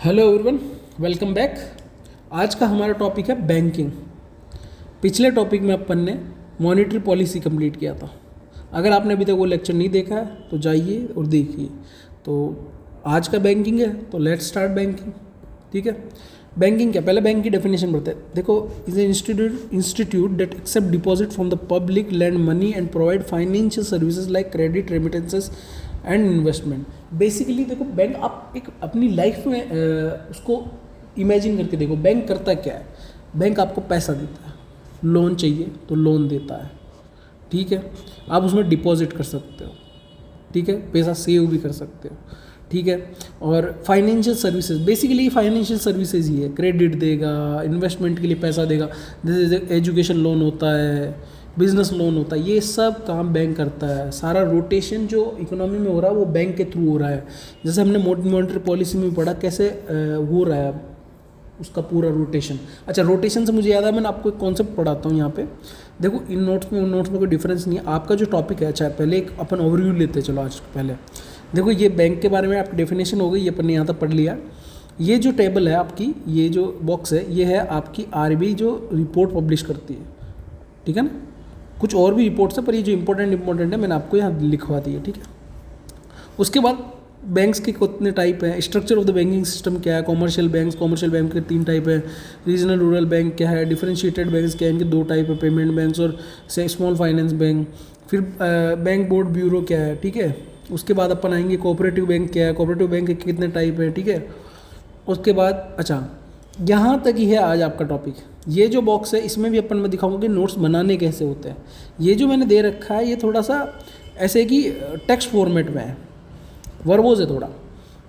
Hello everyone, welcome back. आज का हमारा टॉपिक है बैंकिंग। पिछले टॉपिक में अपन ने मॉनेटरी पॉलिसी कंप्लीट किया था। अगर आपने अभी तक वो लेक्चर नहीं देखा है तो जाइए और देखिए। तो आज का बैंकिंग है, तो लेट्स स्टार्ट बैंकिंग। ठीक है, बैंकिंग क्या, पहले बैंक की डेफिनेशन बढ़ते हैं। देखो, is a institute that accept deposit from the public, land money and provide financial services like credit, remittances and investment. Basically देखो, बैंक आप एक अपनी लाइफ में उसको इमेजिन करके देखो, बैंक करता क्या है। बैंक आपको पैसा देता है, लोन चाहिए तो लोन देता है। ठीक है, आप उसमें डिपॉजिट कर सकते हो। ठीक है, पैसा सेव भी कर सकते हो। ठीक है, और financial services, basically financial services ही है। क्रेडिट देगा, इन्वेस्टमेंट के लिए पैसा देगा, जैसे एजुकेशन लोन होता है, बिजनेस लोन होता है, ये सब काम बैंक करता है। सारा रोटेशन जो इकोनॉमी में हो रहा है वो बैंक के थ्रू हो रहा है। जैसे हमने मॉनेटरी पॉलिसी में पढ़ा कैसे हो रहा है उसका पूरा रोटेशन। अच्छा, रोटेशन से मुझे याद है, मैंने आपको एक कॉन्सेप्ट पढ़ाता हूँ यहाँ पे। देखो, इन नोट्स में कोई डिफरेंस नहीं है। आपका जो टॉपिक है, अच्छा पहले एक अपन ओवरव्यू लेते हैं। चलो आज पहले देखो, ये बैंक के बारे में आपकी डेफिनेशन हो गई, ये अपन ने यहाँ तक पढ़ लिया। ये जो टेबल है आपकी, ये जो बॉक्स है, ये है आपकी आरबीआई जो रिपोर्ट पब्लिश करती है। ठीक है ना, कुछ और भी रिपोर्ट्स है पर ये जो इंपॉर्टेंट है मैंने आपको यहाँ लिखवा दी है। ठीक है, उसके बाद बैंक्स के कितने टाइप हैं, structure of the banking system क्या है, कॉमर्शियल बैंक के 3 टाइप है, रीजनल रूरल बैंक क्या है, डिफरेंशिएटेड बैंक्स क्या है, इनके 2 टाइप है, पेमेंट बैंक्स और स्मॉल फाइनेंस बैंक। फिर बैंक बोर्ड ब्यूरो क्या है। ठीक है, उसके बाद अपन आएंगे कोऑपरेटिव बैंक क्या है, कोऑपरेटिव बैंक के कितने टाइप है। ठीक है, उसके बाद अच्छा यहाँ तक ही है आज आपका टॉपिक। ये जो बॉक्स है इसमें भी अपन मैं दिखाऊंगा कि नोट्स बनाने कैसे होते हैं। ये जो मैंने दे रखा है ये थोड़ा सा ऐसे कि टेक्स्ट फॉर्मेट में है, वर्बोज है थोड़ा।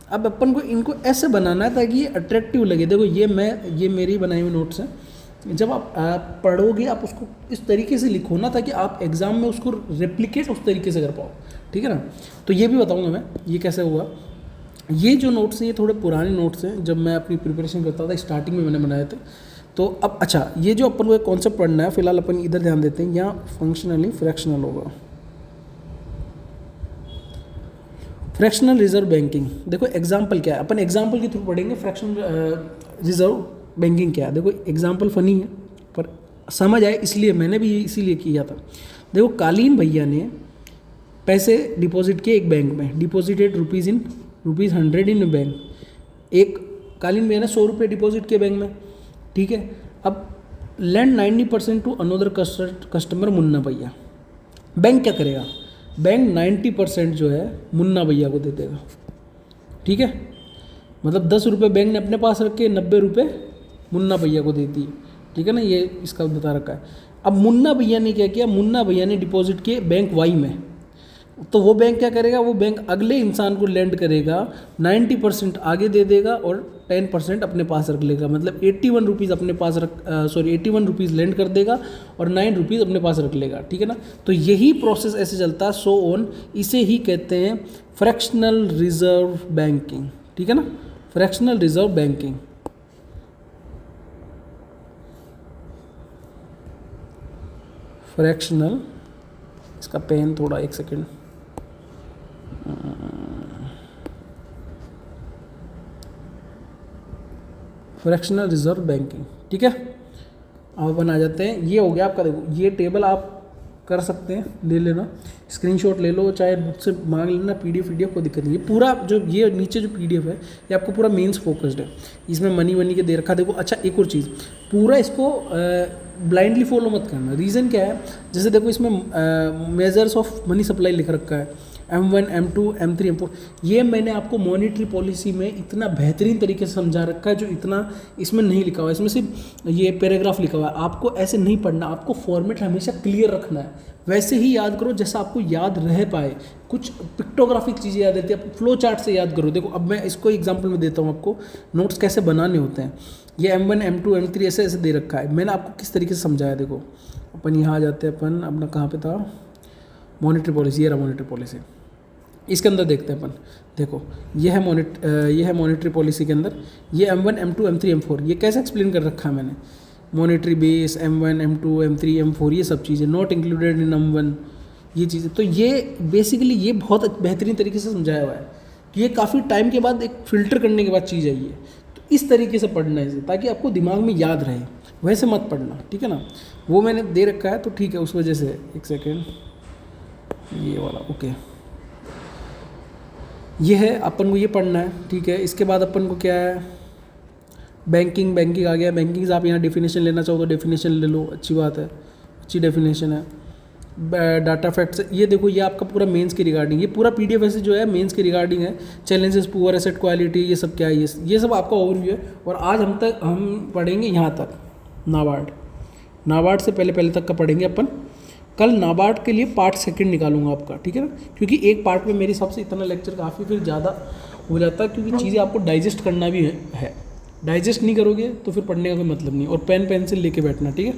अब अपन को इनको ऐसे बनाना है ताकि ये अट्रैक्टिव लगे। देखो, ये मेरी बनाई हुई नोट्स हैं। जब आप पढ़ोगे आप उसको इस तरीके से लिखो ना, ताकि आप एग्ज़ाम में उसको रेप्लिकेट उस तरीके से कर पाओ। ठीक है ना, तो ये भी बताऊँगा मैं ये कैसे हुआ। ये जो नोट्स हैं ये थोड़े पुराने नोट्स हैं, जब मैं अपनी प्रिपरेशन करता था स्टार्टिंग में मैंने बनाए थे। तो अब अच्छा, ये जो अपन को एक कॉन्सेप्ट पढ़ना है, फिलहाल अपन इधर ध्यान देते हैं। यहाँ फंक्शनली फ्रैक्शनल होगा, फ्रैक्शनल रिजर्व बैंकिंग। देखो एग्जाम्पल क्या है, अपन एग्जाम्पल के थ्रू पढ़ेंगे फ्रैक्शनल रिजर्व बैंकिंग क्या है। देखो एग्जाम्पल फनी है पर समझ आए इसलिए मैंने भी इसीलिए किया था। देखो, कालीन भैया ने पैसे डिपॉजिट किए एक बैंक में, डिपॉजिटेड ₹100 इन बैंक। एक कालीन भैया ने 100 रुपये डिपॉजिट किए बैंक में। ठीक है, अब land 90% to another customer Munna भैया। बैंक क्या करेगा, बैंक 90% जो है मुन्ना भैया को दे देगा। ठीक है, मतलब 10 रुपये बैंक ने अपने पास रखे, 90 रुपये मुन्ना भैया को दे दिए। ठीक है ना, ये इसका बता रखा है। अब मुन्ना भैया ने क्या किया, मुन्ना भैया ने डिपॉजिट किए बैंक वाई में। तो वो बैंक क्या करेगा, वो बैंक अगले इंसान को लेंड करेगा, 90% आगे दे देगा और 10% अपने पास रख लेगा। मतलब 81 रुपीज़ अपने पास 81 रुपीज़ लेंड कर देगा और 9 रुपीज़ अपने पास रख लेगा। ठीक है ना, तो यही प्रोसेस ऐसे चलता है, सो ऑन। इसे ही कहते हैं फ्रैक्शनल रिजर्व बैंकिंग। ठीक है ना, फ्रैक्शनल रिजर्व बैंकिंग। फ्रैक्शनल, इसका पेन थोड़ा, एक सेकेंड। Fractional reserve banking. ठीक है, अब अपन आ जाते हैं। ये हो गया आपका। देखो, ये टेबल आप कर सकते हैं, ले लेना, स्क्रीनशॉट ले लो, चाहे मुझसे मांग लेना, पीडीएफ कोई दिक्कत नहीं है। पूरा जो ये नीचे जो पीडीएफ है ये आपको पूरा मेंस फोकस्ड है, इसमें मनी के दे रखा। देखो अच्छा, एक और चीज़, पूरा इसको ब्लाइंडली फॉलो मत करना। रीज़न क्या है, जैसे देखो इसमें मेजर्स ऑफ मनी सप्लाई लिख रखा है, M1, M2, M3, M4। ये मैंने आपको मॉनेटरी पॉलिसी में इतना बेहतरीन तरीके से समझा रखा है, जो इतना इसमें नहीं लिखा हुआ है। इसमें सिर्फ ये पैराग्राफ लिखा हुआ है। आपको ऐसे नहीं पढ़ना, आपको फॉर्मेट हमेशा क्लियर रखना है। वैसे ही याद करो जैसा आपको याद रह पाए। कुछ पिक्टोग्राफिक चीज़ें याद रहती है, फ्लो चार्ट से याद करो। देखो, अब मैं इसको एग्जाम्पल में देता हूँ आपको, नोट्स कैसे बनाने होते हैं। ये M1, M2, M3 ऐसे ऐसे दे रखा है। मैंने आपको किस तरीके से समझाया। देखो, अपन यहाँ आ जाते हैं, अपन अपना कहाँ पे था, मॉनेटरी पॉलिसी। ये रहा मॉनेटरी पॉलिसी, इसके अंदर देखते हैं अपन। देखो, ये है मॉनेटरी पॉलिसी के अंदर ये M1, M2, M3, M4 ये कैसे एक्सप्लेन कर रखा है मैंने। Monetary base, M1, M2, M3, M4 ये सब चीज़ें नॉट इंक्लूडेड इन M1, ये चीज़ें। तो ये बेसिकली ये बहुत बेहतरीन तरीके से समझाया हुआ है कि ये काफ़ी टाइम के बाद एक फ़िल्टर करने के बाद चीज़ आई है। इस तरीके से पढ़ना है इसे, ताकि आपको दिमाग में याद रहे, वैसे मत पढ़ना, ठीक है ना। वो मैंने दे रखा है तो ठीक है, उस वजह से। एक सेकेंड, ये वाला ओके, ये है, अपन को ये पढ़ना है, ठीक है। इसके बाद अपन को क्या है, बैंकिंग आ गया। बैंकिंग से आप यहाँ डेफिनेशन लेना चाहो तो डेफिनेशन ले लो, अच्छी बात है, अच्छी डेफिनेशन है। डाटा फैक्ट्स, ये देखो, ये आपका पूरा मेंस के रिगार्डिंग, ये पूरा पीडीएफ ऐसे जो है मेंस के रिगार्डिंग है। चैलेंजेस, पुअर एसेट क्वालिटी, ये सब क्या है, ये सब आपका ओवरव्यू है। और आज हम पढ़ेंगे यहाँ तक, नाबार्ड से पहले तक का पढ़ेंगे अपन। कल नाबार्ड के लिए पार्ट सेकंड निकालूंगा आपका, ठीक है ना, क्योंकि एक पार्ट में मेरे हिसाब से इतना लेक्चर काफ़ी फिर ज़्यादा हो जाता है, क्योंकि चीज़ें आपको डाइजेस्ट करना भी है। डाइजेस्ट नहीं करोगे तो फिर पढ़ने का कोई मतलब नहीं। और पेन पेंसिल लेके बैठना, ठीक है,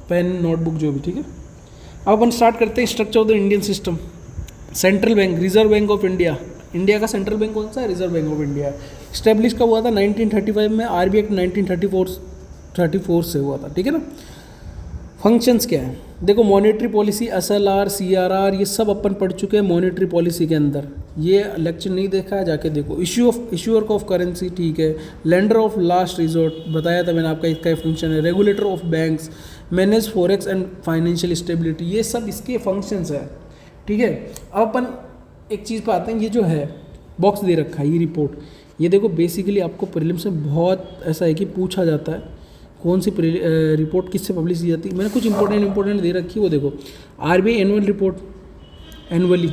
पेन नोटबुक जो भी, ठीक है। अब अपन स्टार्ट करते हैं। Structure of the Indian system. Central bank, reserve bank of India. India का सेंट्रल बैंक कौन सा है? रिजर्व बैंक ऑफ इंडिया है। स्टैब्लिश कब हुआ था? 1935 में। आरबीआई एक्ट 1934 से हुआ था, ठीक है ना। फंक्शंस क्या है देखो, मॉनेटरी पॉलिसी, एसएलआर, सीआरआर, ये सब अपन पढ़ चुके हैं मॉनेटरी पॉलिसी के अंदर। ये लेक्चर नहीं देखा है, जाके देखो। इश्यूअर ऑफ करेंसी, ठीक है। लेंडर ऑफ लास्ट रिजोर्ट, बताया था मैंने आपका, इसका फंक्शन है। Regulator of banks, manage forex and financial stability, ये सब इसके फंक्शंस है, ठीक है। अब अपन एक चीज़ पर आते हैं, ये जो है बॉक्स दे रखा है, ये रिपोर्ट, ये देखो बेसिकली आपको प्रीलिम्स में बहुत ऐसा है कि पूछा जाता है कौन सी रिपोर्ट किससे पब्लिश की जाती है। मैंने कुछ इंपॉर्टेंट दे रखी है, वो देखो। RBI annual report, annually.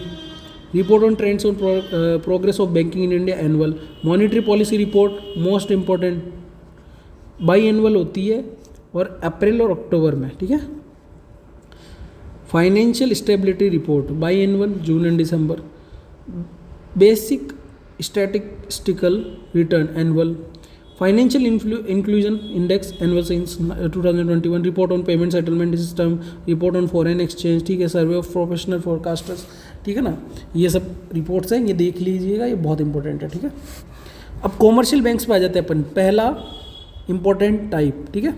Report on trends on progress of banking in India, annual. Monetary policy report, most important, by annual होती है और अप्रैल और अक्टूबर में, ठीक है। Financial stability report, by annual, June and December. Basic statistical return, annual. Financial inclusion index, annual since 2021। Report on payment settlement system, report on foreign exchange, ठीक है। Survey of professional फोरकास्टर्स, ठीक है ना। ये सब रिपोर्ट्स हैं, ये देख लीजिएगा, ये बहुत इंपॉर्टेंट है, ठीक है। अब कॉमर्शियल बैंक्स पे आ जाते हैं अपन। पहला इंपॉर्टेंट टाइप, ठीक है।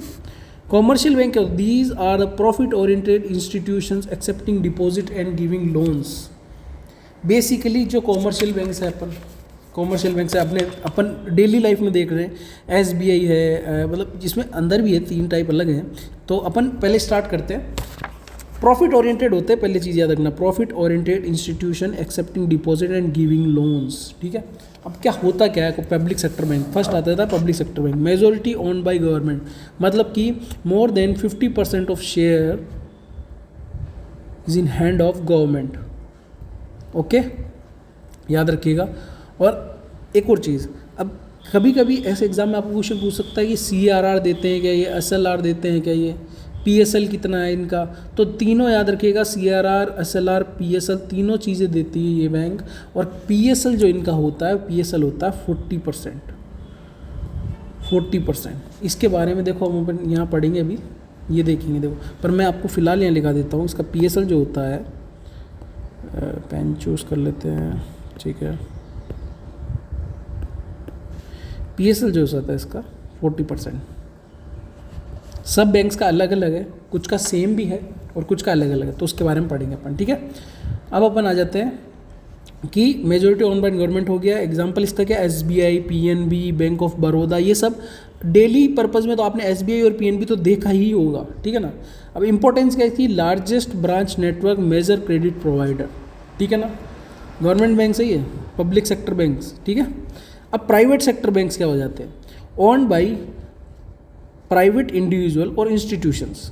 Commercial bank, these are the profit oriented institutions accepting deposit and giving loans. Basically जो कॉमर्शियल बैंक्स है, कॉमर्शियल बैंक से अपन डेली लाइफ में देख रहे हैं। एसबीआई है, मतलब जिसमें अंदर भी है, 3 टाइप अलग हैं। तो अपन पहले स्टार्ट करते हैं। प्रॉफिट ओरिएंटेड होते हैं, पहले चीज़ याद रखना, profit oriented institution accepting deposit and giving loans, ठीक है। अब क्या होता क्या है, पब्लिक सेक्टर बैंक फर्स्ट आता था। Public sector bank, majority owned by government, मतलब कि more than 50% of share is in hand of government, okay, याद रखिएगा। और एक और चीज़, अब कभी कभी ऐसे एग्जाम में आपको क्वेश्चन पूछ सकता है कि सीआरआर देते हैं क्या, ये एसएलआर देते हैं क्या, ये पीएसएल कितना है इनका। तो तीनों याद रखिएगा, सीआरआर, एसएलआर, पीएसएल, तीनों चीज़ें देती है ये बैंक। और पीएसएल जो इनका होता है, पीएसएल होता है 40%। इसके बारे में देखो हम अपन यहाँ पढ़ेंगे, अभी ये देखेंगे, देखो। पर मैं आपको फ़िलहाल यहाँ लिखा देता हूँ, इसका पीएसएल जो होता है, पेन चूज़ कर लेते हैं, ठीक है। पीएसएल जो होता है इसका 40%। सब बैंक्स का अलग अलग है, कुछ का सेम भी है और कुछ का अलग अलग है, तो उसके बारे में पढ़ेंगे अपन, ठीक है। अब अपन आ जाते हैं कि मेजोरिटी ओन बाय गवर्नमेंट हो गया। एग्जांपल इसका क्या, SBI, PNB, bank of Baroda, ये सब डेली पर्पज़ में तो आपने एसबीआई और पीएनबी तो देखा ही होगा, ठीक है ना। अब इंपॉर्टेंस क्या थी, largest branch network major credit provider, ठीक है ना। गवर्नमेंट बैंक सही है, पब्लिक सेक्टर बैंक्स, ठीक है। अब प्राइवेट सेक्टर बैंक्स क्या हो जाते हैं, ओन्ड बाई प्राइवेट इंडिविजुअल और इंस्टीट्यूशंस।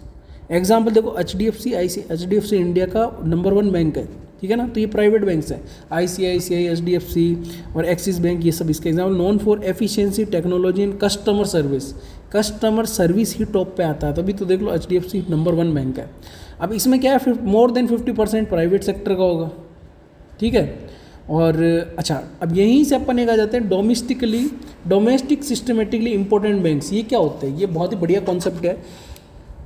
एग्जाम्पल देखो, एचडीएफसी इंडिया का नंबर 1 बैंक है, ठीक है ना। तो ये प्राइवेट बैंक्स है। आईसीआईसीआई, एचडीएफसी और एक्सिस बैंक, ये सब इसके example. Non for efficiency, technology and customer service. Customer service he top पे आता है, तभी तो देख लो एचडीएफसी नंबर 1 बैंक है। अब इसमें क्या है, मोर देन 50% प्राइवेट सेक्टर का होगा, ठीक है। और अच्छा, अब यहीं से अपन एक आ जाते हैं डोमेस्टिक सिस्टमेटिकली इंपॉर्टेंट बैंक्स। ये क्या होते हैं, ये बहुत ही बढ़िया कॉन्सेप्ट है।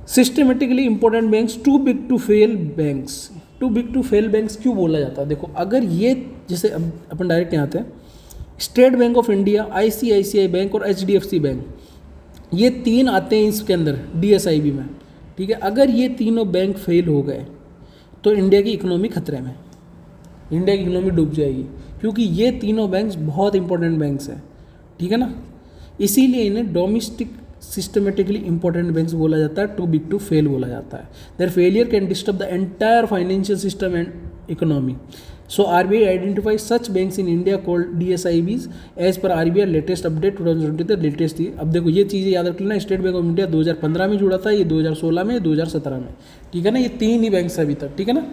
Systemically important banks, too big to fail banks. Too big to fail banks क्यों बोला जाता है, देखो, अगर ये जैसे अब अपन डायरेक्ट यहाँ आते हैं, state bank of India, ICICI bank और एचडीएफसी बैंक, ये 3 आते हैं इसके अंदर डीएसआईबी में, ठीक है। अगर ये तीनों बैंक फेल हो गए तो इंडिया की इकोनॉमी खतरे में, इंडिया की इकोनॉमी डूब जाएगी, क्योंकि ये तीनों बैंक्स बहुत इंपॉर्टेंट बैंक्स हैं, ठीक है ना। इसीलिए इन्हें डोमेस्टिक सिस्टमेटिकली इंपॉर्टेंट बैंक्स बोला जाता है, टू बिग टू फेल बोला जाता है। Their failure can disturb the entire financial system and economy. So RBI identify such banks in India called DSIBs as per RBI latest update 2020 latest थी। अब देखो ये चीज़ें याद रख लेना, स्टेट बैंक ऑफ इंडिया 2015 में जुड़ा था, ये 2016 में, 2017 में, ठीक है ना। ये 3 ही बैंक्स अभी तक, ठीक है ना।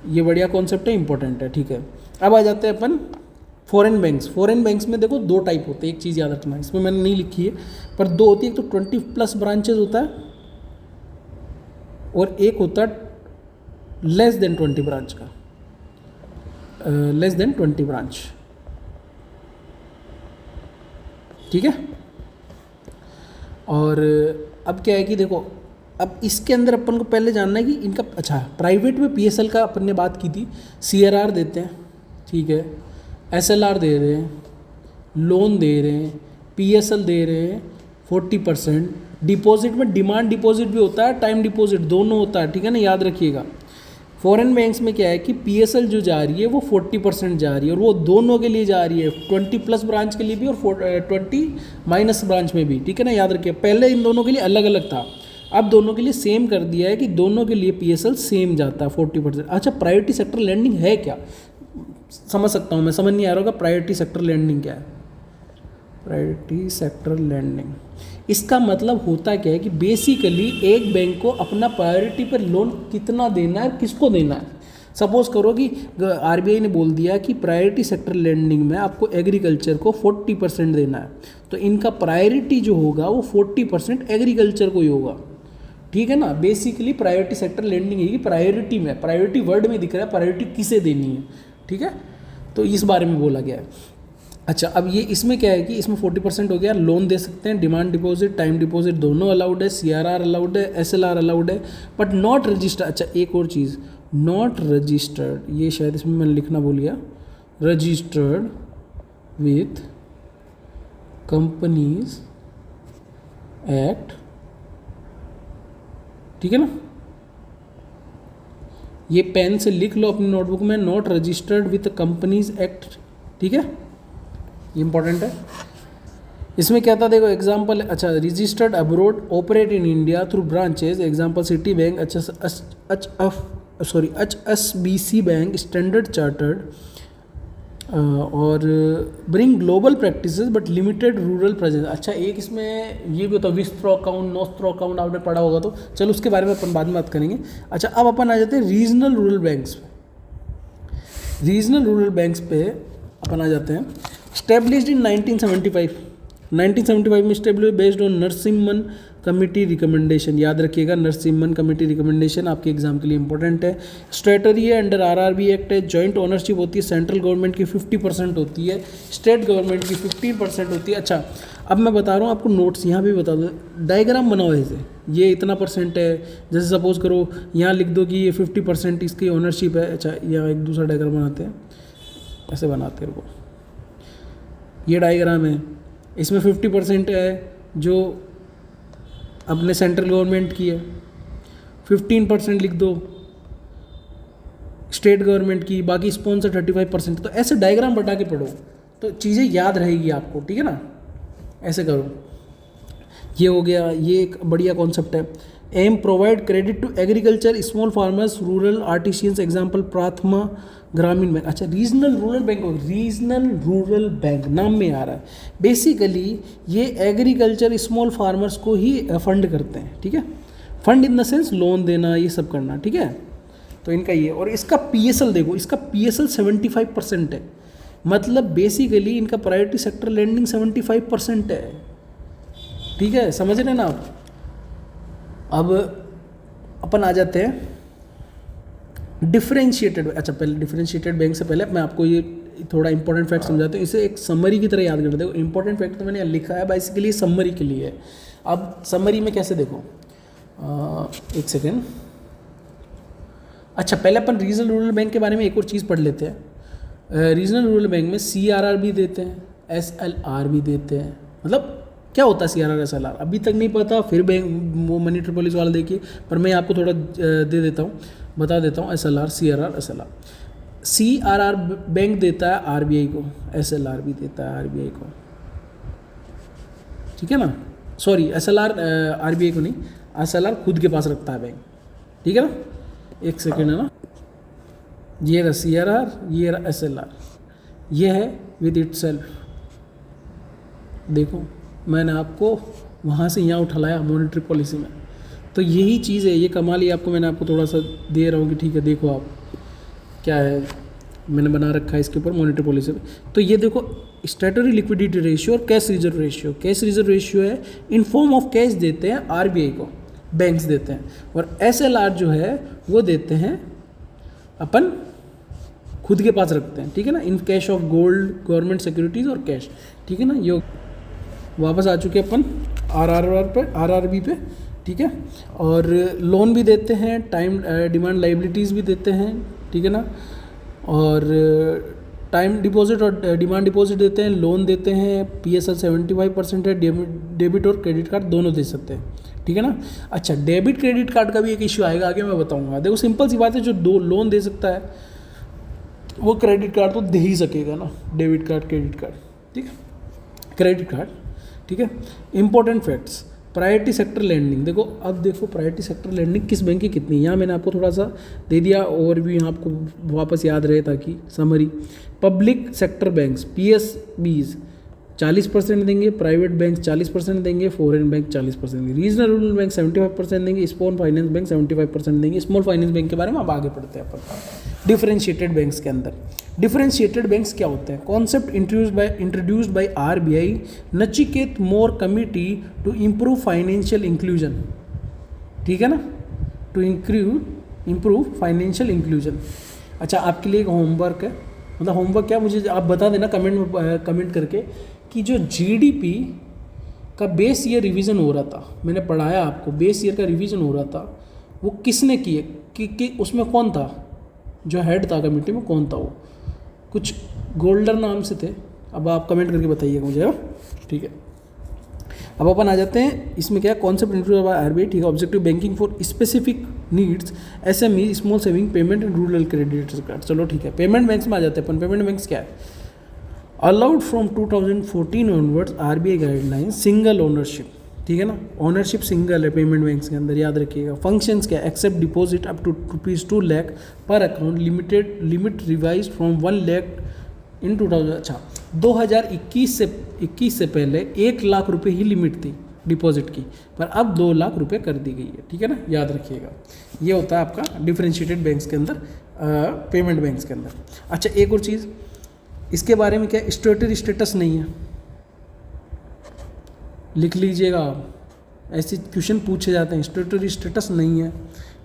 ये बढ़िया कॉन्सेप्ट है, इंपॉर्टेंट है, ठीक है। अब आ जाते हैं अपन फॉरेन बैंक्स। फॉरेन बैंक्स में देखो 2 टाइप होते हैं, एक चीज़ याद रखना, इसमें मैंने नहीं लिखी है पर 2 होती है। एक तो 20+ ब्रांचेज होता है और एक होता है लेस देन 20 ब्रांच का, लेस देन 20 ब्रांच, ठीक है। और अब क्या है कि देखो, अब इसके अंदर अपन को पहले जानना है कि इनका, अच्छा प्राइवेट में PSL का अपन ने बात की थी, CRR देते हैं, ठीक है, SLR दे रहे हैं, लोन दे रहे हैं, PSL दे रहे हैं 40%। डिपॉजिट में डिमांड डिपॉजिट भी होता है, टाइम डिपॉजिट दोनों होता है, ठीक है ना, याद रखिएगा। फॉरेन बैंक्स में क्या है कि PSL जो जा रही है वो 40% जा रही है, और वो दोनों के लिए जा रही है, 20+ ब्रांच के लिए भी और 20- ब्रांच में भी, ठीक है ना, याद रखिए। पहले इन दोनों के लिए अलग अलग था, अब दोनों के लिए सेम कर दिया है कि दोनों के लिए PSL सेम जाता है 40%। अच्छा, प्रायोरिटी सेक्टर लैंडिंग है क्या, समझ सकता हूँ मैं, समझ नहीं आ रहा होगा प्रायोरिटी सेक्टर लैंडिंग क्या है। प्रायोरिटी सेक्टर लैंडिंग, इसका मतलब होता क्या है कि बेसिकली एक बैंक को अपना प्रायोरिटी पर लोन कितना देना है, किसको देना है। सपोज करो कि RBI ने बोल दिया कि प्रायोरिटी सेक्टर लैंडिंग में आपको एग्रीकल्चर को 40% देना है, तो इनका प्रायोरिटी जो होगा वो 40% एग्रीकल्चर को ही होगा, ठीक है ना। बेसिकली प्रायोरिटी सेक्टर लैंडिंग है कि प्रायोरिटी में, प्रायोरिटी वर्ड में दिख रहा है प्रायोरिटी किसे देनी है, ठीक है, तो इस बारे में बोला गया है। अच्छा, अब ये इसमें क्या है कि इसमें 40% हो गया, लोन दे सकते हैं, डिमांड डिपॉजिट, टाइम डिपॉजिट दोनों अलाउड है, CRR अलाउड है, SLR अलाउड है, बट नॉट रजिस्टर्ड। अच्छा, एक और चीज़, नॉट रजिस्टर्ड, ये शायद इसमें मैंने लिखना भूल गया, रजिस्टर्ड विथ कंपनीज एक्ट, ठीक है ना। ये पेन से लिख लो अपनी नोटबुक में, not registered with companies act, ठीक है, ये इंपॉर्टेंट है। इसमें क्या था देखो, एग्जांपल, अच्छा, registered abroad, operate in India through branches, example city bank, अच्छा HSBC बैंक, स्टैंडर्ड चार्टर्ड, और bring global practices but limited rural presence. अच्छा, एक इसमें ये भी होता है विस्ट्रो अकाउंट, नोस्ट्रो अकाउंट, आपने पढ़ा होगा, तो चलो उसके बारे में अपन बाद में बात करेंगे। अच्छा, अब अपन आ जाते हैं रीजनल रूरल बैंक्स पे। रीजनल रूरल बैंक्स पे अपन आ जाते हैं। स्टेब्लिश्ड इन 1975 में establish based on Narasimhan committee recommendation, याद रखिएगा, नरसिम्हन कमेटी रिकमेंडेशन आपके एग्जाम के लिए इंपॉर्टेंट है। स्टेटरी है, अंडर RRB एक्ट है, जॉइंट ओनरशिप होती है, सेंट्रल गवर्नमेंट की 50% होती है, स्टेट गवर्नमेंट की 15% होती है। अच्छा, अब मैं बता रहा हूँ आपको, नोट्स यहाँ भी बता दो, डायग्राम बनाओ ऐसे, ये इतना % है, जैसे सपोज करो यहाँ लिख दो कि ये 50% इसकी ओनरशिप है। अच्छा, यहाँ एक दूसरा डायग्राम बनाते हैं, ऐसे बनाते हैं, ये डायग्राम है, इसमें 50% है जो अपने सेंट्रल गवर्नमेंट की है, 15% लिख दो स्टेट गवर्नमेंट की, बाकी स्पॉन्सर 35%। तो ऐसे डायग्राम बटा के पढ़ो तो चीज़ें याद रहेगी आपको, ठीक है ना, ऐसे करो। ये हो गया, ये एक बढ़िया कॉन्सेप्ट है। Aim provide credit to agriculture, small farmers, rural artisans, example Prathama Grameen bank. अच्छा, regional rural bank, regional rural bank नाम में आ रहा है, बेसिकली ये एग्रीकल्चर स्मॉल फार्मर्स को ही फंड करते हैं, ठीक है, fund in the sense loan देना, ये सब करना, ठीक है। तो इनका ये, और इसका PSL देखो, इसका PSL 75% है, मतलब बेसिकली इनका प्रायोरिटी सेक्टर लैंडिंग 75% है, ठीक है, समझ रहे ना आप। अब अपन आ जाते हैं डिफरेंशिएटेड। अच्छा, पहले डिफरेंशिएटेड बैंक से पहले मैं आपको ये थोड़ा इंपॉर्टेंट फैक्ट समझाता हूँ, इसे एक समरी की तरह याद कर देखो। इंपॉर्टेंट फैक्ट तो मैंने लिखा है, बेसिकली समरी के लिए है। अब समरी में कैसे देखो, एक सेकेंड। अच्छा, पहले अपन रीजनल रूरल बैंक के बारे में एक और चीज़ पढ़ लेते हैं। रीजनल रूरल बैंक में CRR भी देते हैं, SLR भी देते हैं। मतलब क्या होता है CRR SLR अभी तक नहीं पता, फिर बैंक वो मॉनेटरी पॉलिसी वाला देखिए, पर मैं आपको थोड़ा दे देता हूँ, बता देता हूँ। SLR, CRR, SLR। CRR bank देता है RBI को, SLR भी देता है RBI को, ठीक है ना, सॉरी SLR RBI को नहीं, SLR खुद के पास रखता है बैंक, ठीक है ना। एक सेकेंड है ना, ये रहा CRR, ये रहा SLR, ये है विद इट सेल्फ। देखो मैंने आपको वहाँ से यहाँ उठा लाया मॉनेटरी पॉलिसी में, तो यही चीज़ है, ये कमाल ही आपको मैंने आपको थोड़ा सा दे रहा हूँ कि ठीक है देखो आप क्या है मैंने बना रखा है इसके ऊपर मॉनेटरी पॉलिसी में। तो ये देखो स्टैट्यूटरी लिक्विडिटी रेशियो और cash reserve ratio. Cash reserve ratio है इन फॉर्म ऑफ कैश देते हैं RBI को, बैंक्स देते हैं, और SLR जो है वो देते हैं अपन खुद के पास रखते हैं, ठीक है ना, in cash of gold, government securities और कैश, ठीक है ना। ये वापस आ चुके अपन RRB पे, ठीक है। और लोन भी देते हैं, टाइम डिमांड लाइबिलिटीज़ भी देते हैं, ठीक है ना, और टाइम डिपॉजिट और डिमांड डिपॉजिट देते हैं, लोन देते हैं, PSL 75% है, डेबिट और क्रेडिट कार्ड दोनों दे सकते हैं, ठीक है ना। अच्छा, डेबिट क्रेडिट कार्ड का भी एक इश्यू आएगा, आगे मैं बताऊंगा। देखो सिंपल सी बात है, जो दो लोन दे सकता है वो क्रेडिट कार्ड तो दे ही सकेगा ना, डेबिट कार्ड क्रेडिट कार्ड, ठीक है, क्रेडिट कार्ड, ठीक है। Important facts, priority sector lending. देखो अब देखो प्रायोरिटी सेक्टर लैंडिंग किस बैंक की कितनी, यहाँ मैंने आपको थोड़ा सा दे दिया और भी यहाँ आपको वापस याद रहे ताकि summary. Public sector banks PSBs 40% देंगे, प्राइवेट बैंक 40% देंगे, फॉरेन बैंक 40% देंगे, रीजनल रूरल बैंक 75% देंगे, स्मॉल फाइनेंस बैंक 75% देंगे। स्मॉल फाइनेंस बैंक के बारे में अब आगे पढ़ते हैं अपन। डिफरेंशिएटेड बैंक्स के अंदर डिफरेंशिएटेड बैंक्स क्या होते हैं? Concept introduced by RBI Nachiket Mor committee to improve financial inclusion, ठीक है ना, टू इम्प्रूव फाइनेंशियल इंक्लूजन। अच्छा, आपके लिए एक होमवर्क है, मतलब होमवर्क क्या, मुझे आप बता देना कमेंट करके कि जो GDP का बेस ईयर रिवीजन हो रहा था, मैंने पढ़ाया आपको, बेस ईयर का रिवीजन हो रहा था, वो किसने किए कि उसमें कौन था, जो हेड था कमेटी में कौन था? वो कुछ गोल्डर नाम से थे, अब आप कमेंट करके बताइएगा मुझे, ठीक है। अब अपन आ जाते हैं इसमें क्या, कॉन्सेप्ट इंट्रोड्यूस्ड बाय RBI, ठीक है। Objective banking for specific needs, SME, small saving, payment and rural credit card. चलो ठीक है, पेमेंट बैंक्स में आ जाते हैं अपन। पेमेंट बैंक्स क्या है? Allowed from 2014 onwards RBI guidelines single ownership, ठीक है ना, ओनरशिप सिंगल है पेमेंट बैंक्स के अंदर, याद रखिएगा। फंक्शंस क्या, accept deposit up to ₹2 lakh per account, limit revise from 1 lakh in 2000। अच्छा, 2021 से पहले 1 लाख रुपए ही लिमिट थी डिपॉजिट की, पर अब 2 लाख रुपए कर दी गई है, ठीक है ना, याद रखिएगा। ये होता है आपका डिफरेंशिएटेड बैंक्स के अंदर, पेमेंट बैंक्स के अंदर। अच्छा, एक और चीज़ इसके बारे में क्या, स्टैट्यूटरी स्टेटस नहीं है, लिख लीजिएगा आप, ऐसे क्वेश्चन पूछे जाते हैं, स्टैट्यूटरी स्टेटस नहीं है,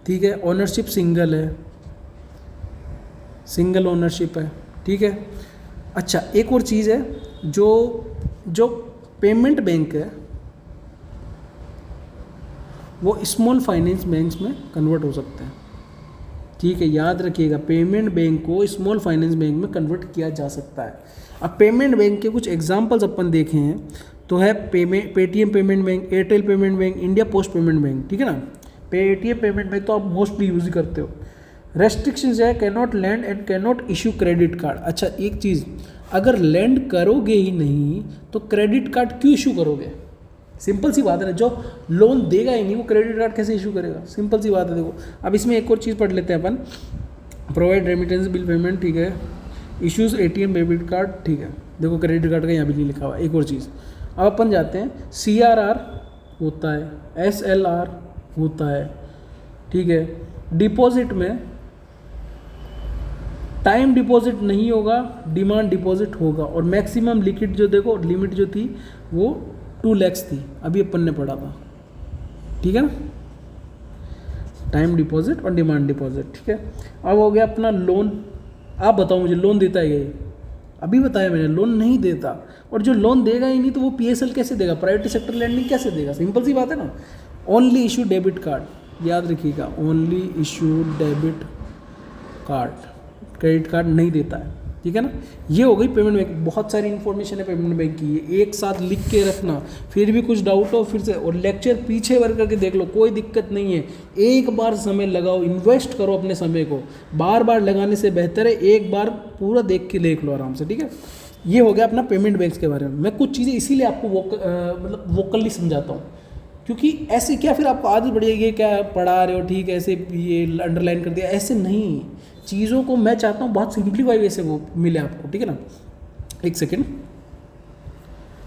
ठीक है। ओनरशिप सिंगल है, सिंगल ओनरशिप है, ठीक है। अच्छा, एक और चीज़ है, जो पेमेंट बैंक है वो स्मॉल फाइनेंस बैंक्स में कन्वर्ट हो सकते हैं, ठीक है, याद रखिएगा। पेमेंट बैंक को स्मॉल फाइनेंस बैंक में कन्वर्ट किया जा सकता है। अब पेमेंट बैंक के कुछ एग्जांपल्स अपन देखे हैं तो है Paytm payment bank, Airtel payment bank, India post payment bank, ठीक है ना। पेटीएम पेमेंट बैंक तो आप मोस्टली यूज ही करते हो। रेस्ट्रिक्शंस है, can not land and can not issue credit card. अच्छा, एक चीज़, अगर लैंड करोगे ही नहीं तो क्रेडिट कार्ड क्यों इशू करोगे? सिंपल सी बात है ना, जो लोन देगा ही नहीं वो क्रेडिट कार्ड कैसे इशू करेगा? सिंपल सी बात है। देखो अब इसमें एक और चीज़ पढ़ लेते हैं अपन, प्रोवाइड रेमिटेंस बिल पेमेंट, ठीक है, इश्यूज ATM डेबिट कार्ड, ठीक है। देखो क्रेडिट कार्ड का यहाँ भी नहीं लिखा हुआ। एक और चीज़, अब अपन जाते हैं, CRR होता है, SLR होता है, ठीक है। डिपॉजिट में टाइम डिपॉजिट नहीं होगा, डिमांड डिपॉजिट होगा, और मैक्सिमम लिक्विड जो देखो लिमिट जो थी वो 2 लाख थी, अभी अपन ने पढ़ा था, ठीक है ना, टाइम डिपॉजिट और डिमांड डिपॉजिट, ठीक है। अब हो गया अपना लोन। आप बताओ मुझे, लोन देता है ये? अभी बताया मैंने, लोन नहीं देता, और जो लोन देगा ही नहीं तो वो PSL कैसे देगा, प्रायोरिटी सेक्टर लैंडिंग कैसे देगा? सिंपल सी बात है ना। ओनली इशू डेबिट कार्ड, याद रखिएगा, only issue debit card, credit card नहीं देता है, ठीक है ना। ये हो गई पेमेंट बैंक। बहुत सारी इन्फॉर्मेशन है पेमेंट बैंक की, ये एक साथ लिख के रखना, फिर भी कुछ डाउट हो फिर से, और लेक्चर पीछे भर करके देख लो, कोई दिक्कत नहीं है। एक बार समय लगाओ, इन्वेस्ट करो अपने समय को, बार बार लगाने से बेहतर है एक बार पूरा देख के देख लो आराम से, ठीक है। ये हो गया अपना पेमेंट बैंक्स के बारे में। मैं कुछ चीज़ें इसीलिए आपको मतलब वोकली समझाता हूँ, क्योंकि ऐसे क्या फिर आपको आदत बढ़ जाएगी, क्या पढ़ा रहे हो ठीक है ऐसे ये अंडरलाइन कर दिया, ऐसे नहीं। चीज़ों को मैं चाहता हूँ बहुत सिंप्लीफाई वैसे वो मिले आपको, ठीक है ना। एक सेकेंड,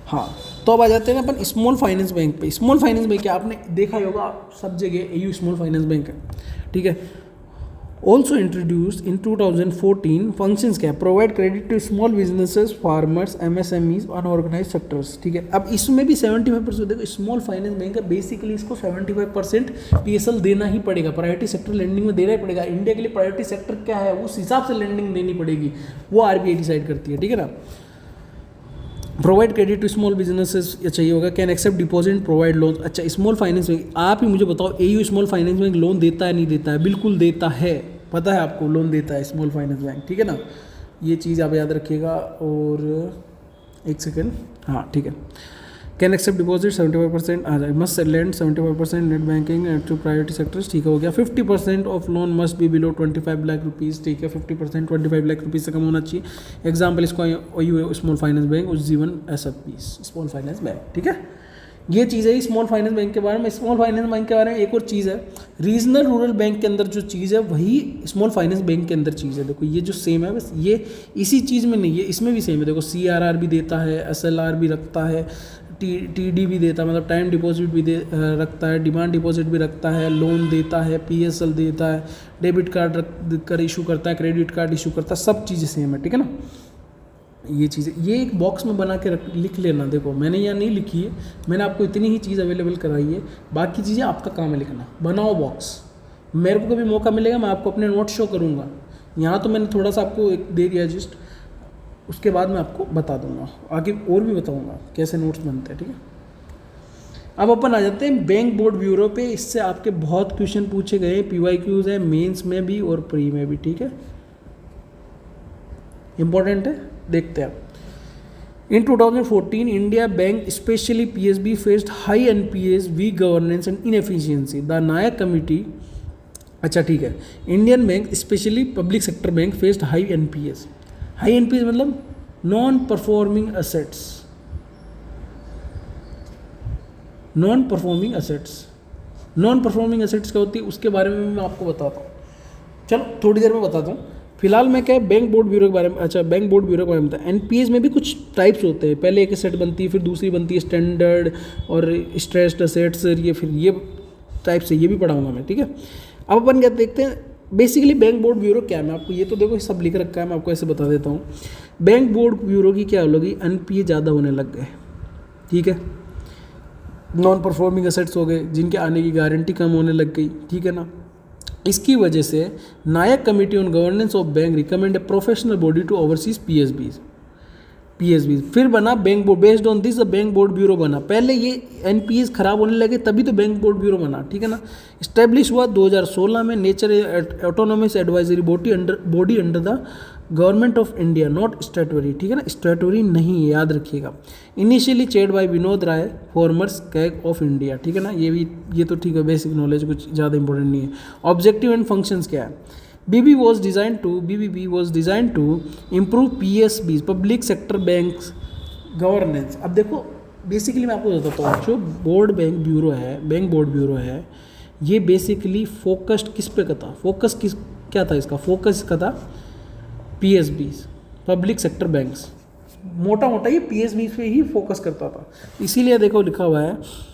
हाँ, तो अब आ जाते हैं अपन स्मॉल फाइनेंस बैंक पे। स्मॉल फाइनेंस बैंक क्या आपने देखा ही होगा सब जगह, एयू स्मॉल फाइनेंस बैंक है, ठीक है। ऑल्सो इंट्रोड्यूस्ड इन 2014, फंक्शंस क्या है, provide credit to small businesses, farmers, MSMEs, unorganise sectors, ठीक है। अब इसमें भी 75%, देखो स्मॉल फाइनेंस बैंक है, बेसिकली इसको 75% पीएसएल देना ही पड़ेगा, प्रायोरिटी सेक्टर लेंडिंग में देना ही पड़ेगा। इंडिया के लिए प्रायोरिटी सेक्टर क्या है उस हिसाब से लेंडिंग देनी पड़ेगी, वो आरबीआई डिसाइड करती है, ठीक है ना। Provide credit to small businesses, अच्छा ये होगा। Can accept deposit, provide loan. अच्छा स्मॉल फाइनेंस बैंक, आप ही मुझे बताओ AU small finance bank loan देता है नहीं देता है? बिल्कुल देता है, पता है आपको, लोन देता है स्मॉल फाइनेंस बैंक, ठीक है ना। ये चीज़ आप याद रखिएगा। और एक सेकेंड, हाँ ठीक है। कैन एक्सेप्ट डिपॉजिट 75% आ जाए, must lend 75% net banking to priority sectors, ठीक हो गया। 50% of loan must be below 25 lakh rupees, ठीक है। 50% 25 लाख रुपीज़ से कम होना चाहिए। एग्जाम्पल इसको AU small finance bank, Ujjivan SFP small finance bank, ठीक है। ये चीज़ है स्मॉल फाइनेंस बैंक के बारे में। स्मॉल फाइनेंस बैंक के बारे में एक और चीज़ है, रीजनल रूरल बैंक के अंदर जो चीज़ है वही स्मॉल फाइनेंस बैंक के अंदर चीज़ है। देखो ये जो सेम है बस ये इसी चीज़ में नहीं है, इसमें भी सेम है। देखो सीआरआर भी देता है, एसएलआर भी रखता है, टीडी भी देता है, मतलब टाइम डिपॉजिट भी रखता है, डिमांड डिपॉजिट भी रखता है, लोन देता है, पीएसएल देता है, डेबिट कार्ड कर इशू करता है, क्रेडिट कार्ड इशू करता है, सब चीज़ें सेम है, ठीक है ना। ये चीज़ें ये एक बॉक्स में बना के लिख लेना। देखो मैंने यहाँ नहीं लिखी है, मैंने आपको इतनी ही चीज़ अवेलेबल कराई है, बाकी चीज़ें आपका काम है लिखना। बनाओ बॉक्स, मेरे को कभी मौका मिलेगा मैं आपको अपने नोट शो करूँगा। यहाँ तो मैंने थोड़ा सा आपको एक दे दिया जस्ट, उसके बाद मैं आपको बता दूंगा, आगे और भी बताऊंगा कैसे नोट्स बनते हैं, ठीक है। अब अपन आ जाते हैं बैंक बोर्ड ब्यूरो पे। इससे आपके बहुत क्वेश्चन पूछे गए, पीवाईक्यूज है मेंस में भी और प्री में भी, ठीक है, इंपॉर्टेंट है, देखते हैं। In 2014 India bank specially PSB faced high NPS, weak governance and inefficiency. The Nayak committee, अच्छा ठीक है, Indian bank specially public sector bank faced high NPS. High NPS मतलब non performing assets, non performing assets. Non performing assets क्या होती है उसके बारे में मैं आपको बताता हूँ, चलो थोड़ी देर में बताता हूँ। फिलहाल मैं क्या है बैंक बोर्ड ब्यूरो के बारे में, अच्छा बैंक बोर्ड ब्यूरो के बारे में बताया। एनपीएस में भी कुछ टाइप्स होते हैं, पहले एक सेट बनती है, फिर दूसरी बनती है स्टैंडर्ड और स्ट्रेस्ड असेट्स, ये फिर ये टाइप से ये भी पढ़ाऊँगा मैं, ठीक है। अब अपन क्या देखते हैं बेसिकली बैंक बोर्ड ब्यूरो क्या है। मैं आपको ये तो देखो सब लिख रखा है, मैं आपको ऐसे बता देता हूँ। बैंक बोर्ड ब्यूरो की क्या होगी, एनपीए ज़्यादा होने लग गए, ठीक है, नॉन परफॉर्मिंग असेट्स हो गए जिनके आने की गारंटी कम होने लग गई, ठीक है ना। इसकी वजह से Nayak committee on governance of bank recommend a professional body to overseas PSBs. फिर बना bank board, based on this bank board bureau बना। पहले ये एनपीएस खराब होने लगे तभी तो बैंक बोर्ड ब्यूरो बना, ठीक है ना। इस्टेब्लिश हुआ 2016 में, nature autonomous advisory body under the government of India, not statutory, ठीक है ना, स्टैट्यूटरी नहीं है, याद रखिएगा। Initially chaired by Vinod Rai, former CAG of India, ठीक है ना। ये तो ठीक है, बेसिक नॉलेज, कुछ ज़्यादा इंपॉर्टेंट नहीं है। ऑब्जेक्टिव एंड फंक्शंस क्या है, BBB was designed to improve PSBs, public sector banks governance. अब देखो बेसिकली मैं आपको बताता हूँ, जो बोर्ड बैंक ब्यूरो है, बैंक बोर्ड ब्यूरो है, ये बेसिकली फोकस्ड किस पे का था, फोकस किस क्या था इसका, फोकस का था PSBs, पब्लिक सेक्टर बैंक्स। मोटा मोटा ये PSBs पे ही फोकस करता था, इसीलिए देखो लिखा हुआ है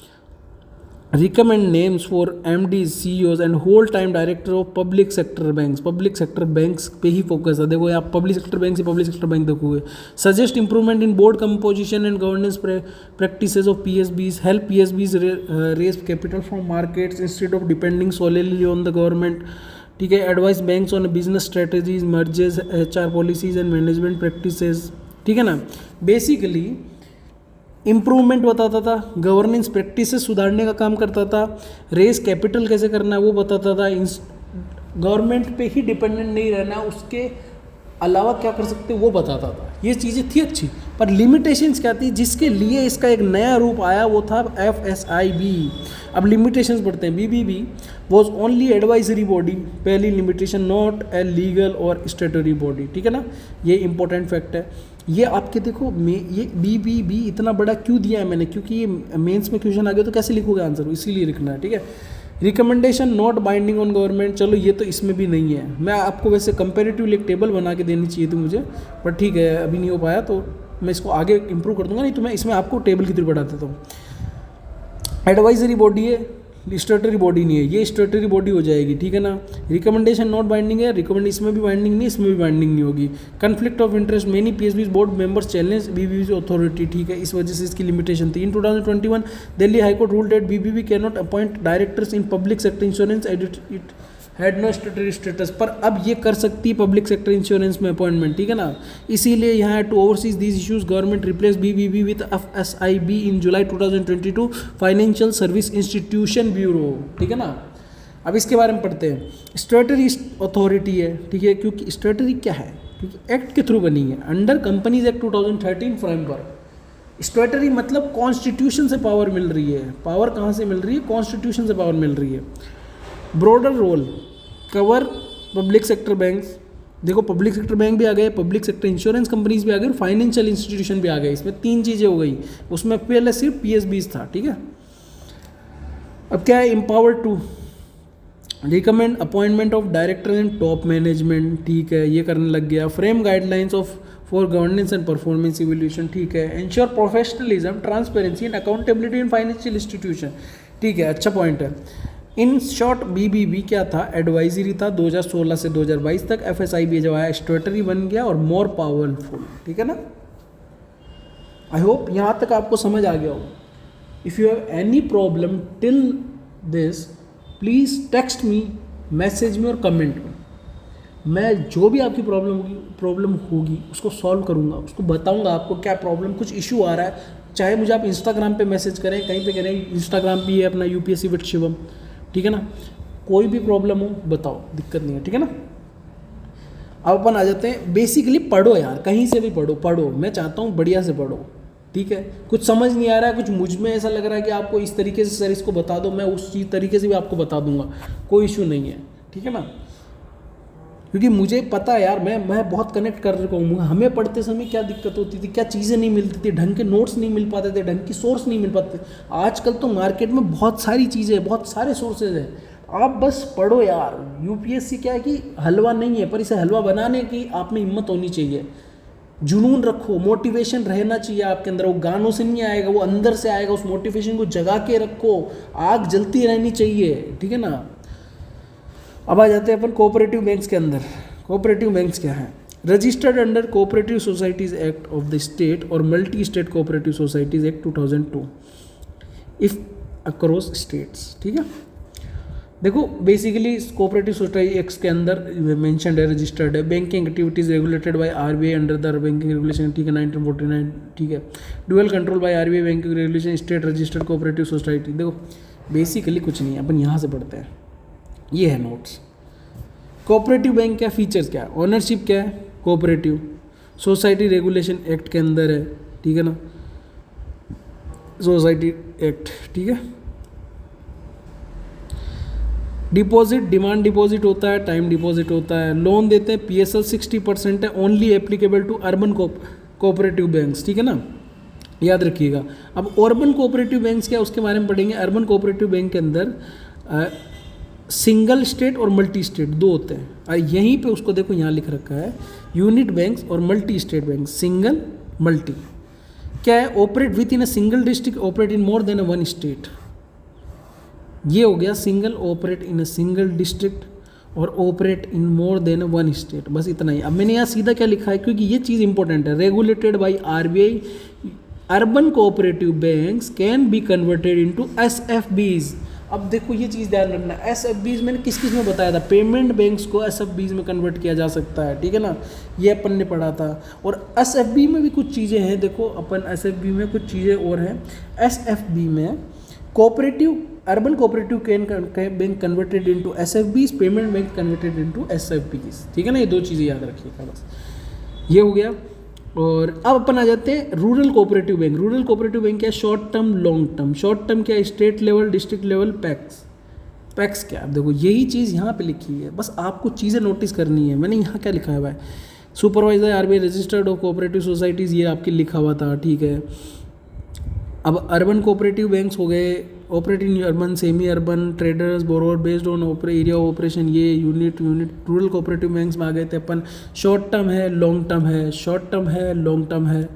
recommend names for MDs, CEOs and whole time director of public sector banks। Public sector banks पे ही फोकस है। देखो आप पब्लिक सेक्टर बैंक से पब्लिक सेक्टर बैंक देखोगे। Suggest improvement in board composition and governance practices of PSBs, help PSBs raise capital from markets instead of depending solely on the government, ठीक है। Advice banks on business strategies, mergers, HR policies and management practices, ठीक है ना। Basically improvement बताता था, governance practices सुधारने का काम करता था, रेस कैपिटल कैसे करना है वो बताता था, गवर्नमेंट पे ही डिपेंडेंट नहीं रहना, उसके अलावा क्या कर सकते वो बताता था। ये चीज़ें थी अच्छी, पर लिमिटेशंस क्या थी, जिसके लिए इसका एक नया रूप आया वो था FSIB। अब लिमिटेशंस बढ़ते हैं। BBB was only advisory body, पहली लिमिटेशन, नॉट ए लीगल और स्टैट्यूटरी बॉडी, ठीक है ना, ये इंपॉर्टेंट फैक्ट है। ये आपके देखो ये बी इतना बड़ा क्यों दिया है मैंने, क्योंकि ये मेंस में क्वेश्चन आ गया तो कैसे लिखोगे आंसर, इसीलिए लिखना है, ठीक है। Recommendation not binding on government, चलो ये तो इसमें भी नहीं है। मैं आपको वैसे कंपेरेटिवली एक टेबल बना के देनी चाहिए थी मुझे, पर ठीक है अभी नहीं हो पाया, तो मैं इसको आगे इंप्रूव कर दूंगा, नहीं तो मैं इसमें आपको टेबल की तरह बढ़ा देता हूँ। एडवाइजरी बॉडी है, स्टेटरी बॉडी नहीं है, ये स्टेटरी बॉडी हो जाएगी, ठीक है ना। रिकमेंडेशन नॉट बाइंडिंग है, रिकमेंड इसमें भी बाइंडिंग नहीं, इसमें भी बाइंडिंग नहीं होगी। Conflict of interest, many PSB board members challenge BBB authority, ठीक है, इस वजह से इसकी लिमिटेशन थी। In 2021 Delhi high court rule that BBB can not appoint directors in public sector insurance it had no statutory status, पर अब ये कर सकती है पब्लिक सेक्टर इंश्योरेंस में अपॉइंटमेंट, ठीक है ना। इसीलिए यहाँ to overseas these issues government replace BBB with FSIB in July 2022 financial service institution bureau, ठीक है ना। अब इसके बारे में पढ़ते हैं। स्टेटरी अथॉरिटी है, ठीक है, क्योंकि स्टेटरी क्या है, क्योंकि एक्ट के थ्रू बनी है अंडर कंपनीज एक्ट 2013 फ्रेमवर्क। स्टेटरी मतलब कॉन्स्टिट्यूशन से पावर मिल रही है, पावर कहाँ से मिल रही है, कॉन्स्टिट्यूशन से पावर मिल रही है। Broader role cover public sector banks, देखो पब्लिक सेक्टर बैंक भी आ गए, पब्लिक सेक्टर इंश्योरेंस कंपनीज भी आ गए और फाइनेंशियल इंस्टीट्यूशन भी आ गए, इसमें 3 चीज़ें हो गई, उसमें पहले सिर्फ पीएसबीज था, ठीक है। अब क्या है, empower to recommend appointment of director and top management, ठीक है, ये करने लग गया। Frame guidelines of for governance and performance evolution, ठीक है। Ensure professionalism transparency and accountability in financial institution, ठीक है, अच्छा पॉइंट है। इन शॉर्ट बीबीबी क्या था, एडवाइजरी था 2016 से 2022 तक। एफएसआईबी जब आया स्टेटरी बन गया और मोर पावरफुल, ठीक है ना। आई होप यहाँ तक आपको समझ आ गया हो। If you have any problem till this please text me, message में और कमेंट में, मैं जो भी आपकी प्रॉब्लम होगी उसको सॉल्व करूँगा, उसको बताऊँगा आपको क्या प्रॉब्लम, कुछ इशू आ रहा है, चाहे मुझे आप इंस्टाग्राम पे मैसेज करें, कहीं पे करें, इंस्टाग्राम भी है अपना यूपीएससी विद शिवम, ठीक है ना। कोई भी प्रॉब्लम हो बताओ, दिक्कत नहीं है, ठीक है ना। अब अपन आ जाते हैं, बेसिकली पढ़ो यार, कहीं से भी पढ़ो, मैं चाहता हूँ बढ़िया से पढ़ो, ठीक है। कुछ समझ नहीं आ रहा है, कुछ मुझ में ऐसा लग रहा है कि आपको इस तरीके से सर इसको बता दो, मैं उस चीज़ तरीके से भी आपको बता दूंगा, कोई इशू नहीं है, ठीक है ना। क्योंकि मुझे पता है यार, मैं बहुत कनेक्ट कर रहा हूँ, हमें पढ़ते समय क्या दिक्कत होती थी, क्या चीज़ें नहीं मिलती थी, ढंग के नोट्स नहीं मिल पाते थे, ढंग की सोर्स नहीं मिल पाते। आजकल तो मार्केट में बहुत सारी चीज़ें, बहुत सारे सोर्सेज हैं, आप बस पढ़ो यार। यूपीएससी क्या है कि हलवा नहीं है, पर इसे हलवा बनाने की आप में हिम्मत होनी चाहिए, जुनून रखो, मोटिवेशन रहना चाहिए आपके अंदर। वो गानों से नहीं आएगा, वो अंदर से आएगा, उस मोटिवेशन को जगा के रखो, आग जलती रहनी चाहिए, ठीक है ना। अब आ जाते हैं अपन कोऑपरेटिव बैंक्स के अंदर। कोऑपरेटिव बैंक्स क्या है, registered under cooperative societies act of the state और multi state cooperative societies act 2002 if across states, ठीक है। देखो बेसिकली कोऑपरेटिव सोसाइटी एक्ट के अंदर मेंशनड है, रजिस्टर्ड है, banking activities regulated by RBI under the banking regulation, ठीक है, 1949, ठीक है। Dual control by RBI banking regulation, state registered cooperative society. देखो बेसिकली कुछ नहीं है, अपन यहाँ से पढ़ते हैं, ये है नोट्स। कोऑपरेटिव बैंक क्या फीचर्स क्या है, ओनरशिप क्या है, कोऑपरेटिव सोसाइटी रेगुलेशन एक्ट के अंदर है, ठीक है ना, सोसाइटी एक्ट, ठीक है। डिपॉजिट, डिमांड डिपॉजिट होता है, टाइम डिपॉजिट होता है, लोन देते हैं, पीएसएल 60% है, only applicable to urban cooperative banks, ठीक है ना, याद रखिएगा। अब अर्बन कोऑपरेटिव बैंक्स क्या, उसके बारे में पढ़ेंगे। अर्बन कोऑपरेटिव बैंक के अंदर सिंगल स्टेट और मल्टी स्टेट दो होते हैं, और यहीं पे उसको देखो यहाँ लिख रखा है यूनिट बैंक्स और multi state bank. Single multi क्या है, operate within a single district, operate in more than one state, ये हो गया single, operate in a single district और operate in more than one state, बस इतना ही। अब मैंने यहाँ सीधा क्या लिखा है, क्योंकि ये चीज़ इंपॉर्टेंट है, regulated by RBI, urban cooperative banks can be converted into SFBs. अब देखो ये चीज़ ध्यान रखना, एसएफबीज मैंने किस किस में बताया था, पेमेंट बैंक्स को एसएफबीज में कन्वर्ट किया जा सकता है, ठीक है ना, ये अपन ने पढ़ा था। और एसएफबी में भी कुछ चीज़ें हैं, देखो अपन एसएफबी में कुछ चीज़ें और हैं। एसएफबी में cooperative, urban cooperative bank converted into SFBs, payment bank converted into SFBs, ठीक है ना, ये दो चीज़ें याद रखिएगा बस, ये हो गया। और अब अपन आ जाते हैं rural cooperative bank. Rural cooperative bank क्या है, short term, long term. Short term क्या है, state level, district level, PACS. PACS क्या है, देखो यही चीज़ यहाँ पे लिखी है, बस आपको चीज़ें नोटिस करनी है। मैंने यहाँ क्या लिखा है भाई, supervise by RBI registered of cooperative societies, ये आपके लिखा हुआ था, ठीक है। अब अर्बन कोऑपरेटिव बैंक्स हो गए, operating urban, semi urban, traders, borrower based on area of operation, ये यूनिट रूरल कोऑपरेटिव बैंक्स में आ गए थे अपन। शॉर्ट टर्म है, लॉन्ग टर्म है, शॉर्ट टर्म है, लॉन्ग टर्म है।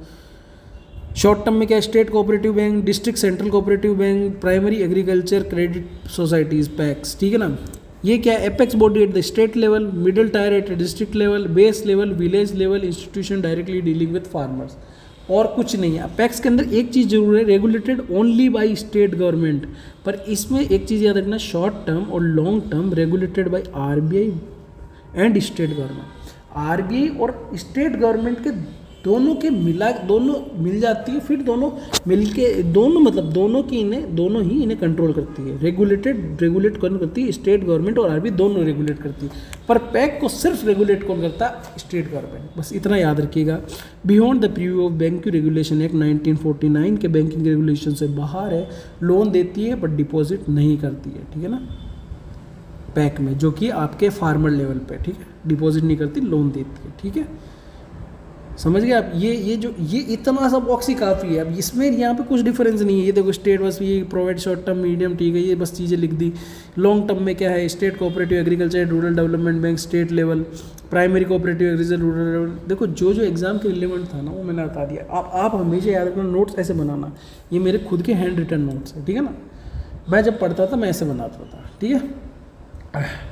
शॉर्ट टर्म में क्या, state cooperative bank, district central cooperative bank, primary agriculture credit societies, PACS, ठीक है ना। ये क्या है, apex body at the state level, middle tyre at district level, base level, village level, institution directly dealing with farmers, और कुछ नहीं है। अपेक्स के अंदर एक चीज़ जरूर है, regulated only by state government, पर इसमें एक चीज़ याद रखना, शॉर्ट टर्म और long term regulated by RBI and state government. RBI और स्टेट गवर्नमेंट के दोनों मिल जाती है, फिर दोनों मिलके मतलब दोनों ही इन्हें कंट्रोल करती है। रेगुलेट कौन करती है, स्टेट गवर्नमेंट और आरबीआई दोनों रेगुलेट करती है, पर पैक को सिर्फ रेगुलेट कौन करता है, स्टेट गवर्नमेंट। बस इतना याद रखिएगा। Beyond the preview of banking regulation act 1949 के बैंकिंग रेगुलेशन से बाहर है, लोन देती है बट डिपॉजिट नहीं करती है, ठीक है ना, पैक में, जो कि आपके फार्मर लेवल पे, ठीक है, डिपॉजिट नहीं करती, लोन देती है, ठीक है, समझ गए आप। ये इतना सा बॉक्स ही काफ़ी है। अब इसमें यहाँ पे कुछ डिफरेंस नहीं है। ये देखो स्टेट बस ये प्रोवाइड शॉर्ट टर्म, मीडियम, ठीक है, ये बस चीज़ें लिख दी। लॉन्ग टर्म में क्या है, state cooperative agriculture rural development bank state level, primary cooperative agriculture rural level. देखो जो एग्जाम के रिलेवेंट था ना वो मैंने बता दिया। आप हमेशा याद रखना, नोट्स ऐसे बनाना, ये मेरे खुद के हैंड रिटन नोट्स है, ठीक है ना। मैं जब पढ़ता था मैं ऐसे बनाता था, ठीक है।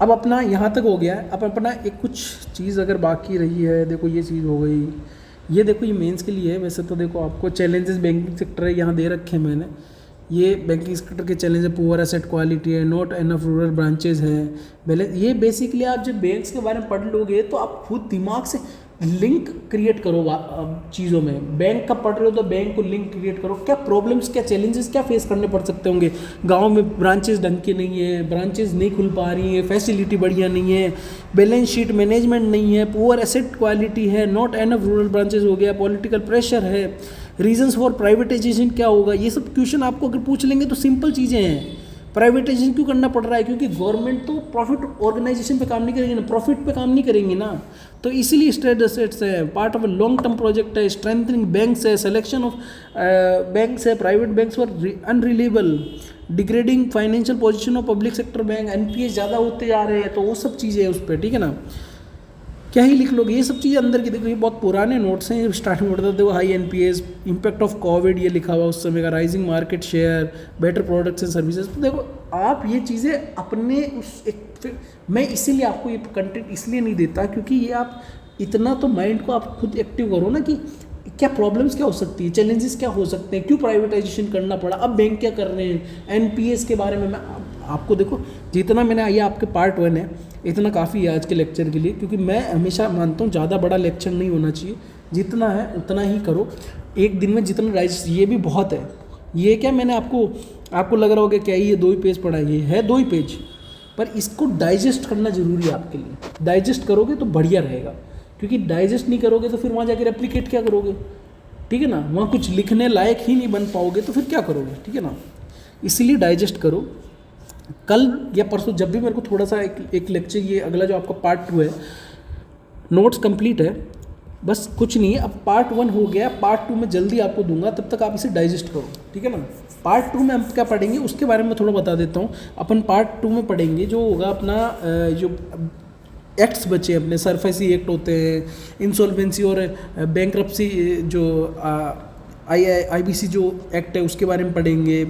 अब अपना यहाँ तक हो गया है। अब अपना एक कुछ चीज़ अगर बाकी रही है, देखो ये चीज़ हो गई, ये देखो ये मेंस के लिए है। वैसे तो देखो आपको चैलेंजेस बैंकिंग सेक्टर है, यहाँ दे रखे हैं मैंने। ये बैंकिंग सेक्टर के चैलेंज है, पुअर एसेट क्वालिटी है, नॉट एनफ रूरल ब्रांचेज है, बैलेंस। ये बेसिकली आप जब बैंक्स के बारे में पढ़ लोगे तो आप खुद दिमाग से लिंक क्रिएट करो चीज़ों में। बैंक का पढ़ रहे हो तो बैंक को लिंक क्रिएट करो, क्या प्रॉब्लम्स, क्या चैलेंजेस, क्या फेस करने पड़ सकते होंगे। गांव में ब्रांचेस ढंग के नहीं है, ब्रांचेस नहीं खुल पा रही है, फैसिलिटी बढ़िया नहीं है, बैलेंस शीट मैनेजमेंट नहीं है, पुअर एसेट क्वालिटी है, नॉट एनफ रूरल ब्रांचेस हो गया, पॉलिटिकल प्रेशर है, रीजंस फॉर प्राइवेटाइजेशन क्या होगा। ये सब क्वेश्चन आपको अगर पूछ लेंगे तो सिंपल चीज़ें हैं। प्राइवेटाइजेशन क्यों करना पड़ रहा है, क्योंकि गवर्नमेंट तो प्रॉफिट ऑर्गेनाइजेशन पे काम नहीं करेगी ना, प्रॉफिट पे काम नहीं करेंगी ना, तो इसीलिए स्टेट एसेट्स है, part of long term project है, स्ट्रेंथनिंग बैंक्स है, सिलेक्शन ऑफ बैंक्स है, private banks for unreliable, degrading financial position of public sector bank, NPS ज़्यादा होते जा रहे हैं, तो वो सब चीज़ें हैं उस पर, ठीक है ना। क्या ही लिख लोगे, ये सब चीज़ें अंदर की। देखो ये बहुत पुराने नोट्स हैं, स्टार्टिंग में बताते हो high NPS, impact of Covid, ये लिखा हुआ उस समय का, rising market share, better products and services. तो देखो आप ये चीज़ें अपने मैं इसीलिए आपको ये कंटेंट इसलिए नहीं देता क्योंकि ये आप इतना तो माइंड को आप खुद एक्टिव करो ना, कि क्या प्रॉब्लम्स क्या हो सकती है, चैलेंजेस क्या हो सकते हैं, क्यों प्राइवेटाइजेशन करना पड़ा, अब बैंक क्या कर रहे हैं, एनपीएस के बारे में मैं आपको देखो जितना मैंने, ये आपके पार्ट 1 है, इतना काफ़ी है आज के लेक्चर के लिए, क्योंकि मैं हमेशा मानता हूँ ज़्यादा बड़ा लेक्चर नहीं होना चाहिए, जितना है उतना ही करो एक दिन में, जितना डाइजेस्ट, ये भी बहुत है। ये क्या मैंने आपको लग रहा होगा क्या ये 2 ही पेज पढ़ा, ये है 2 ही पेज, पर इसको डाइजेस्ट करना ज़रूरी है आपके लिए। डाइजेस्ट करोगे तो बढ़िया रहेगा, क्योंकि डाइजेस्ट नहीं करोगे तो फिर वहाँ जाकर रेप्लिकेट क्या करोगे, ठीक है ना, वहाँ कुछ लिखने लायक ही नहीं बन पाओगे, तो फिर क्या करोगे, ठीक है ना। इसीलिए डाइजेस्ट करो। कल या परसों जब भी मेरे को थोड़ा सा एक लेक्चर, ये अगला जो आपका पार्ट 2 है, नोट्स कंप्लीट है, बस कुछ नहीं है। अब पार्ट 1 हो गया, पार्ट 2 में जल्दी आपको दूंगा, तब तक आप इसे डाइजेस्ट करो, ठीक है ना। पार्ट 2 में हम क्या पढ़ेंगे उसके बारे में थोड़ा बता देता हूँ। अपन पार्ट 2 में पढ़ेंगे जो होगा अपना जो एक्ट्स बचे अपने, सरफेसी एक्ट होते हैं, इंसॉल्वेंसी और बैंक्रप्सी, जो आईबीसी जो एक्ट है उसके बारे में पढ़ेंगे,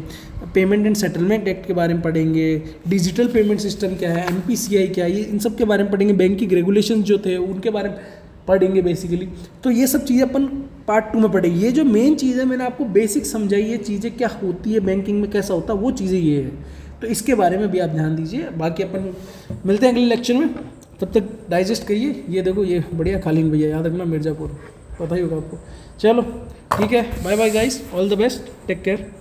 पेमेंट एंड सेटलमेंट एक्ट के बारे में पढ़ेंगे, डिजिटल पेमेंट सिस्टम क्या है, एनपीसीआई क्या है, ये इन सब के बारे में पढ़ेंगे, बैंकिंग रेगुलेशन जो थे उनके बारे में पढ़ेंगे बेसिकली। तो ये सब चीज़ें अपन पार्ट 2 में पढ़ेंगे। ये जो मेन चीज़ है मैंने आपको बेसिक समझाई, ये चीज़ें क्या होती है बैंकिंग में, कैसा होता है, वो चीज़ें ये है, तो इसके बारे में भी आप ध्यान दीजिए। बाकी अपन मिलते हैं अगले लेक्चर में, तब तक डाइजेस्ट करिए। ये देखो ये बढ़िया खालिन भैया, याद रखना मिर्ज़ापुर, पता ही होगा आपको। चलो ठीक है, bye bye guys, all the best, take care.